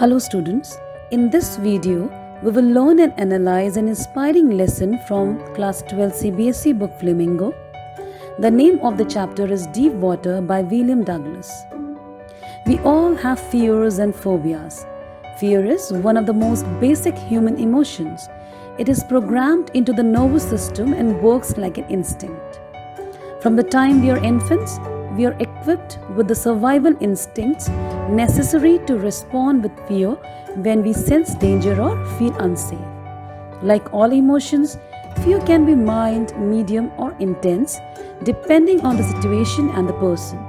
Hello students, in this video we will learn and analyze an inspiring lesson from Class-XII CBSE book Flamingo. The name of the chapter is Deep Water by William Douglas. We all have fears and phobias. Fear is one of the most basic human emotions. It is programmed into the nervous system and works like an instinct. From the time we are infants, we are equipped with the survival instincts necessary to respond with fear when we sense danger or feel unsafe. Like all emotions, fear can be mild, medium, or intense depending on the situation and the person.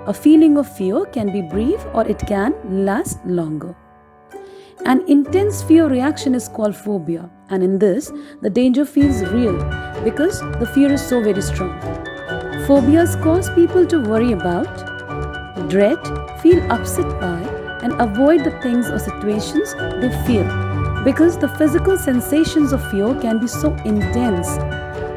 A feeling of fear can be brief or it can last longer. An intense fear reaction is called phobia, and in this, the danger feels real because the fear is so very strong. Phobias cause people to worry about, dread, feel upset by, and avoid the things or situations they fear because the physical sensations of fear can be so intense.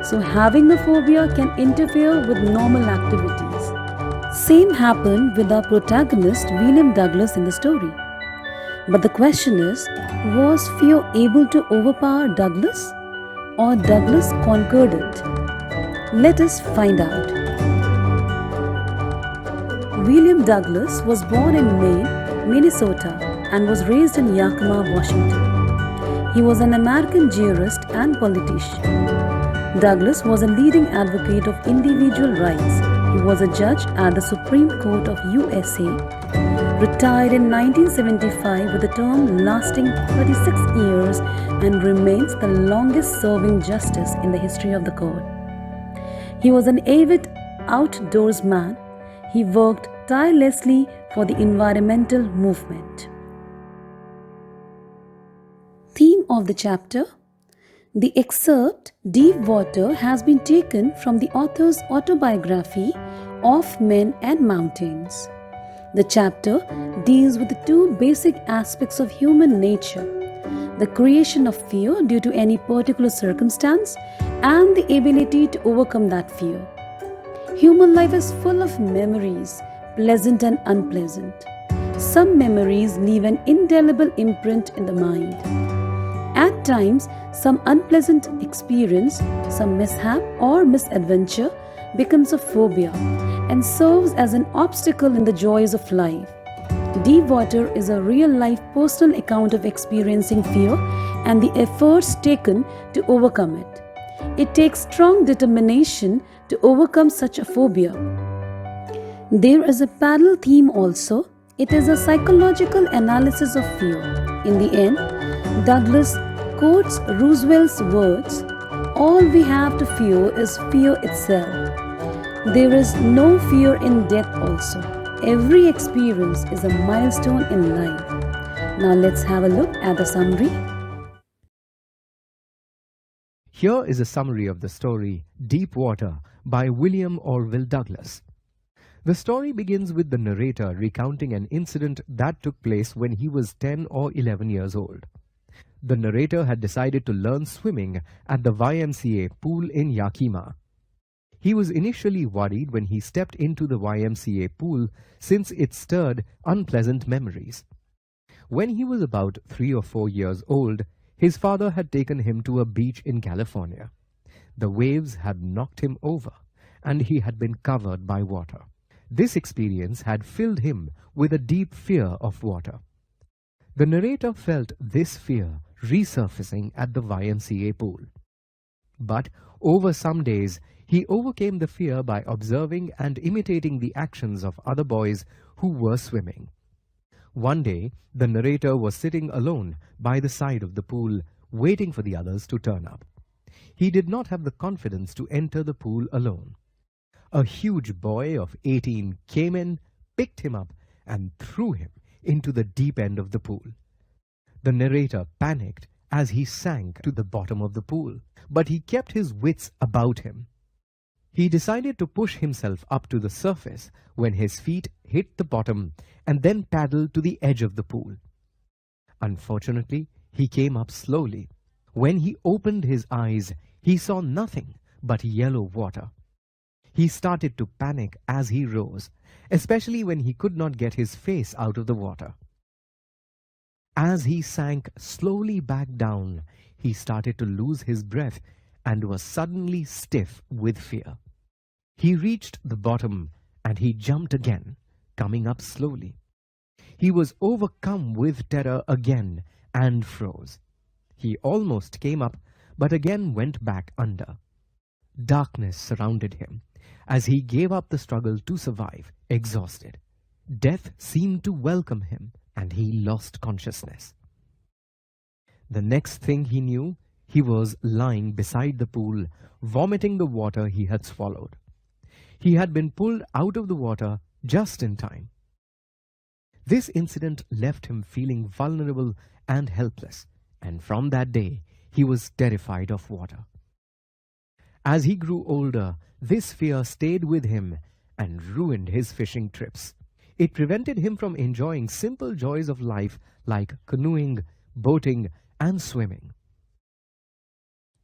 So having a phobia can interfere with normal activities. Same happened with our protagonist William Douglas in the story. But the question is, was fear able to overpower Douglas or Douglas conquered it? Let us find out. William Douglas was born in Maine, Minnesota and was raised in Yakima, Washington. He was an American jurist and politician. Douglas was a leading advocate of individual rights. He was a judge at the Supreme Court of USA, retired in 1975 with a term lasting 36 years and remains the longest serving justice in the history of the court. He was an avid outdoorsman. He worked tirelessly for the environmental movement. Theme of the chapter: the excerpt Deep Water has been taken from the author's autobiography of Men and Mountains. The chapter deals with the two basic aspects of human nature: the creation of fear due to any particular circumstance and the ability to overcome that fear. Human life is full of memories, pleasant and unpleasant. Some memories leave an indelible imprint in the mind. At times, some unpleasant experience, some mishap or misadventure becomes a phobia and serves as an obstacle in the joys of life. Deep Water is a real-life personal account of experiencing fear and the efforts taken to overcome it. It takes strong determination to overcome such a phobia. There is a parallel theme also. It is a psychological analysis of fear. In the end, Douglas quotes Roosevelt's words, "All we have to fear is fear itself." There is no fear in death also. Every experience is a milestone in life. Now let's have a look at the summary. Here is a summary of the story Deep Water by William Orville Douglas. The story begins with the narrator recounting an incident that took place when he was 10 or 11 years old. The narrator had decided to learn swimming at the YMCA pool in Yakima. He was initially worried when he stepped into the YMCA pool since it stirred unpleasant memories. When he was about 3 or 4 years old, his father had taken him to a beach in California. The waves had knocked him over, and he had been covered by water. This experience had filled him with a deep fear of water. The narrator felt this fear resurfacing at the YMCA pool. But over some days, he overcame the fear by observing and imitating the actions of other boys who were swimming. One day, the narrator was sitting alone by the side of the pool, waiting for the others to turn up. He did not have the confidence to enter the pool alone. A huge boy of 18 came in, picked him up, and threw him into the deep end of the pool. The narrator panicked as he sank to the bottom of the pool, but he kept his wits about him. He decided to push himself up to the surface when his feet hit the bottom and then paddled to the edge of the pool. Unfortunately, he came up slowly. When he opened his eyes, he saw nothing but yellow water. He started to panic as he rose, especially when he could not get his face out of the water. As he sank slowly back down, he started to lose his breath and was suddenly stiff with fear. He reached the bottom and he jumped again, coming up slowly. He was overcome with terror again and froze. He almost came up, but again went back under. Darkness surrounded him as he gave up the struggle to survive, exhausted. Death seemed to welcome him, and he lost consciousness. The next thing he knew, he was lying beside the pool, vomiting the water he had swallowed. He had been pulled out of the water just in time. This incident left him feeling vulnerable and helpless, and from that day, he was terrified of water. As he grew older, this fear stayed with him and ruined his fishing trips. It prevented him from enjoying simple joys of life like canoeing, boating, and swimming.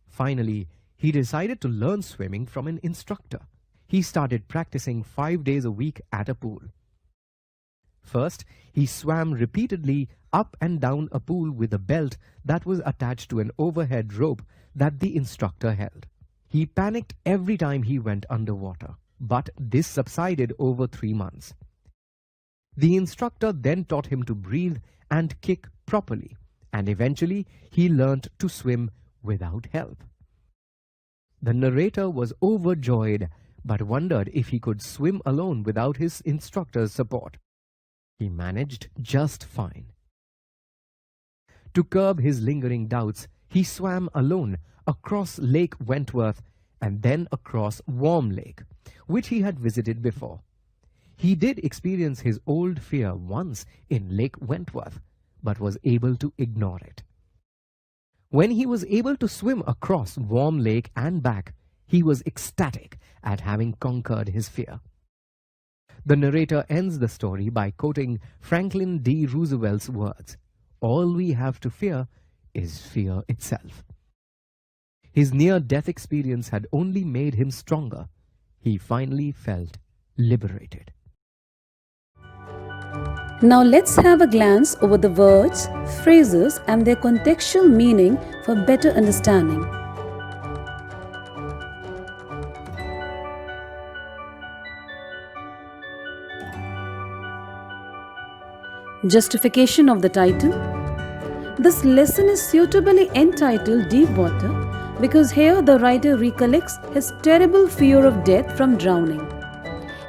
Finally, he decided to learn swimming from an instructor. He started practicing 5 days a week at a pool. First, he swam repeatedly up and down a pool with a belt that was attached to an overhead rope that the instructor held. He panicked every time he went underwater, but this subsided over 3 months. The instructor then taught him to breathe and kick properly, and eventually he learned to swim without help. The narrator was overjoyed, but wondered if he could swim alone without his instructor's support. He managed just fine. To curb his lingering doubts, he swam alone across Lake Wentworth and then across Warm Lake, which he had visited before. He did experience his old fear once in Lake Wentworth, but was able to ignore it. When he was able to swim across Warm Lake and back, he was ecstatic at having conquered his fear. The narrator ends the story by quoting Franklin D. Roosevelt's words, "All we have to fear is fear itself." His near-death experience had only made him stronger. He finally felt liberated. Now let's have a glance over the words, phrases, and their contextual meaning for better understanding. Justification of the title. This lesson is suitably entitled Deep Water because here the writer recollects his terrible fear of death from drowning.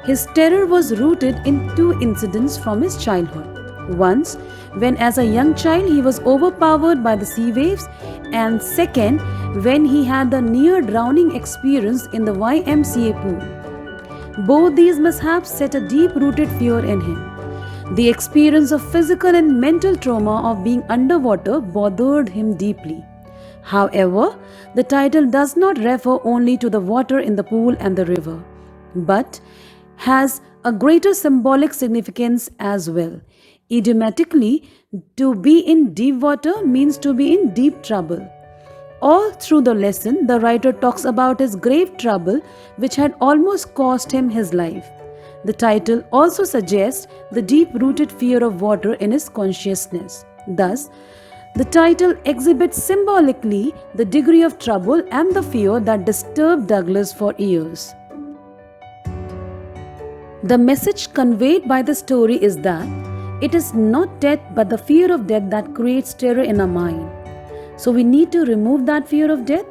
His terror was rooted in 2 incidents from his childhood. Once, when as a young child he was overpowered by the sea waves, and second, when he had the near drowning experience in the YMCA pool. Both these mishaps set a deep-rooted fear in him. The experience of physical and mental trauma of being underwater bothered him deeply. However, the title does not refer only to the water in the pool and the river, but has a greater symbolic significance as well. Idiomatically, to be in deep water means to be in deep trouble. All through the lesson, the writer talks about his grave trouble which had almost cost him his life. The title also suggests the deep-rooted fear of water in his consciousness. Thus, the title exhibits symbolically the degree of trouble and the fear that disturbed Douglas for years. The message conveyed by the story is that it is not death but the fear of death that creates terror in our mind. So we need to remove that fear of death.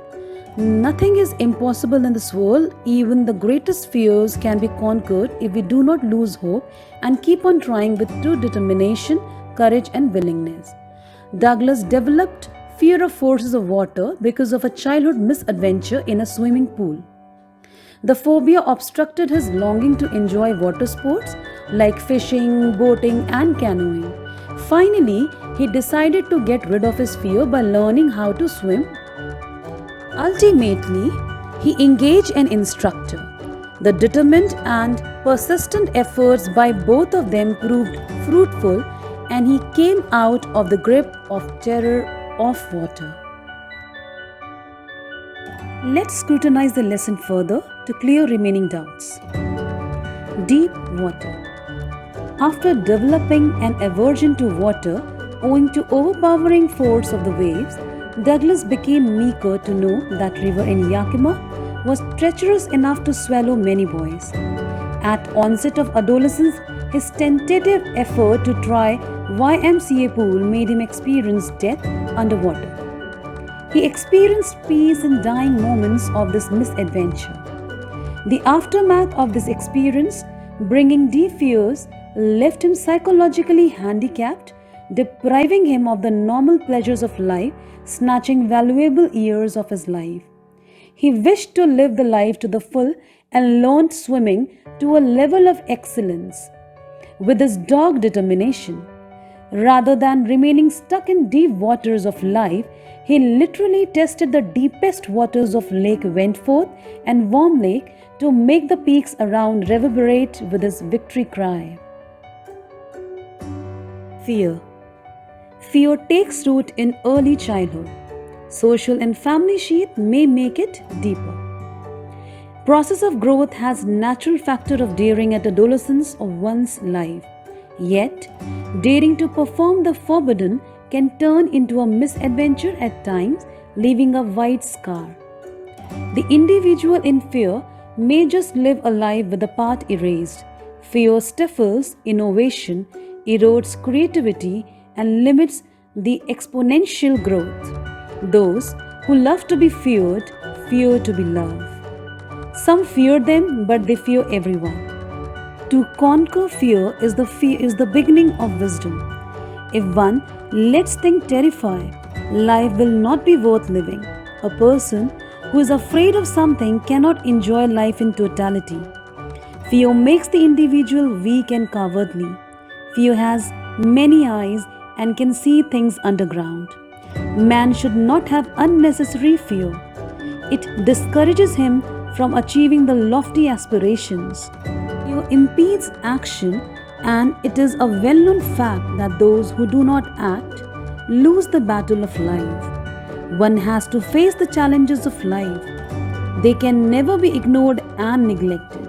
Nothing is impossible in this world. Even the greatest fears can be conquered if we do not lose hope and keep on trying with true determination, courage and willingness. Douglas developed fear of forces of water because of a childhood misadventure in a swimming pool. The phobia obstructed his longing to enjoy water sports like fishing, boating and canoeing. Finally, he decided to get rid of his fear by learning how to swim. Ultimately, he engaged an instructor. The determined and persistent efforts by both of them proved fruitful and he came out of the grip of terror of water. Let's scrutinize the lesson further to clear remaining doubts. Deep water. After developing an aversion to water, Owing to overpowering force of the waves, Douglas became meeker to know that river in Yakima was treacherous enough to swallow many boys. At onset of adolescence, his tentative effort to try YMCA pool made him experience death underwater. He experienced peace in dying moments of this misadventure. The aftermath of this experience, bringing deep fears, left him psychologically handicapped, depriving him of the normal pleasures of life, snatching valuable years of his life. He wished to live the life to the full and learned swimming to a level of excellence. With his dogged determination, rather than remaining stuck in deep waters of life, he literally tested the deepest waters of Lake Wentworth and Worm Lake to make the peaks around reverberate with his victory cry. Fear. Fear takes root in early childhood. Social and family sheath may make it deeper. Process of growth has natural factor of daring at adolescence of one's life. Yet, daring to perform the forbidden can turn into a misadventure at times, leaving a wide scar. The individual in fear may just live a life with the part erased. Fear stifles innovation, erodes creativity, and limits the exponential growth. Those who love to be feared fear to be loved. Some fear them, but they fear everyone. To conquer fear is the beginning of wisdom. If one lets things terrify, life will not be worth living. A person who is afraid of something cannot enjoy life in totality. Fear makes the individual weak and cowardly. Fear has many eyes and can see things underground. Man should not have unnecessary fear. It discourages him from achieving the lofty aspirations. Fear impedes action, and it is a well-known fact that those who do not act lose the battle of life. One has to face the challenges of life. They can never be ignored and neglected.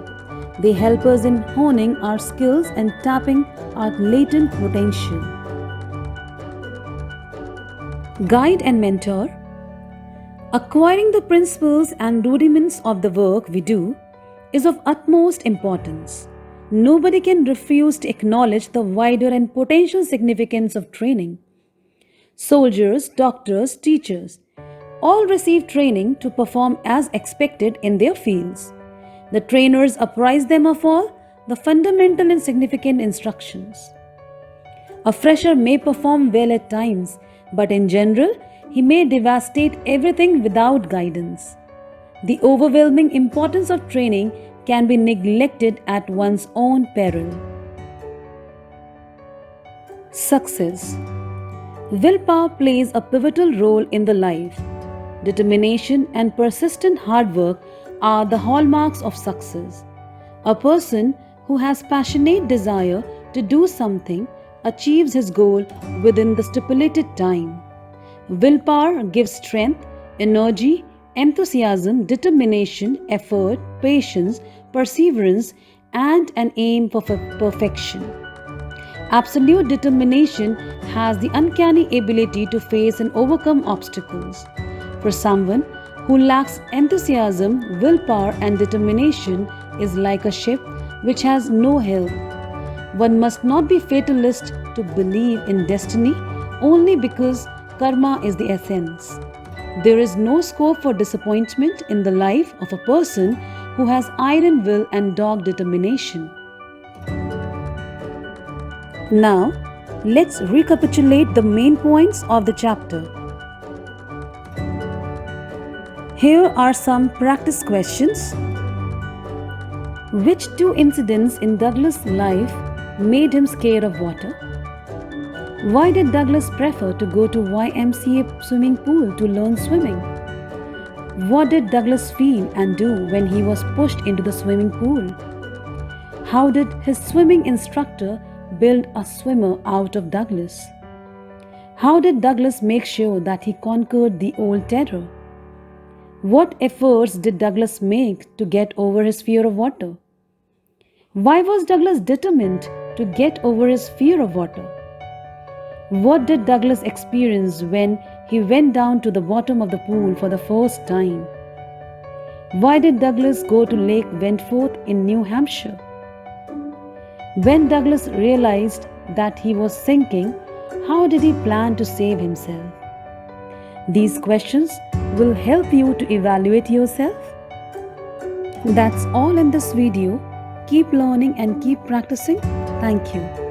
They help us in honing our skills and tapping our latent potential. Guide and mentor. Acquiring the principles and rudiments of the work we do is of utmost importance. Nobody can refuse to acknowledge the wider and potential significance of training. Soldiers, doctors, teachers all receive training to perform as expected in their fields. The trainers apprise them of all the fundamental and significant instructions. A fresher may perform well at times, but in general, he may devastate everything without guidance. The overwhelming importance of training can be neglected at one's own peril. Success. Willpower plays a pivotal role in the life. Determination and persistent hard work are the hallmarks of success. A person who has passionate desire to do something achieves his goal within the stipulated time. Willpower gives strength, energy, enthusiasm, determination, effort, patience, perseverance, and an aim for perfection. Absolute determination has the uncanny ability to face and overcome obstacles. For someone who lacks enthusiasm, willpower, and determination is like a ship which has no helm. One must not be fatalist to believe in destiny only because karma is the essence. There is no scope for disappointment in the life of a person who has iron will and dogged determination. Now, let's recapitulate the main points of the chapter. Here are some practice questions. Which two incidents in Douglas' life made him scared of water? Why did Douglas prefer to go to YMCA swimming pool to learn swimming? What did Douglas feel and do when he was pushed into the swimming pool? How did his swimming instructor build a swimmer out of Douglas? How did Douglas make sure that he conquered the old terror? What efforts did Douglas make to get over his fear of water? Why was Douglas determined to get over his fear of water? What did Douglas experience when he went down to the bottom of the pool for the first time? Why did Douglas go to Lake Wentworth in New Hampshire? When Douglas realized that he was sinking, how did he plan to save himself? These questions will help you to evaluate yourself. That's all in this video. Keep learning and keep practicing. Thank you.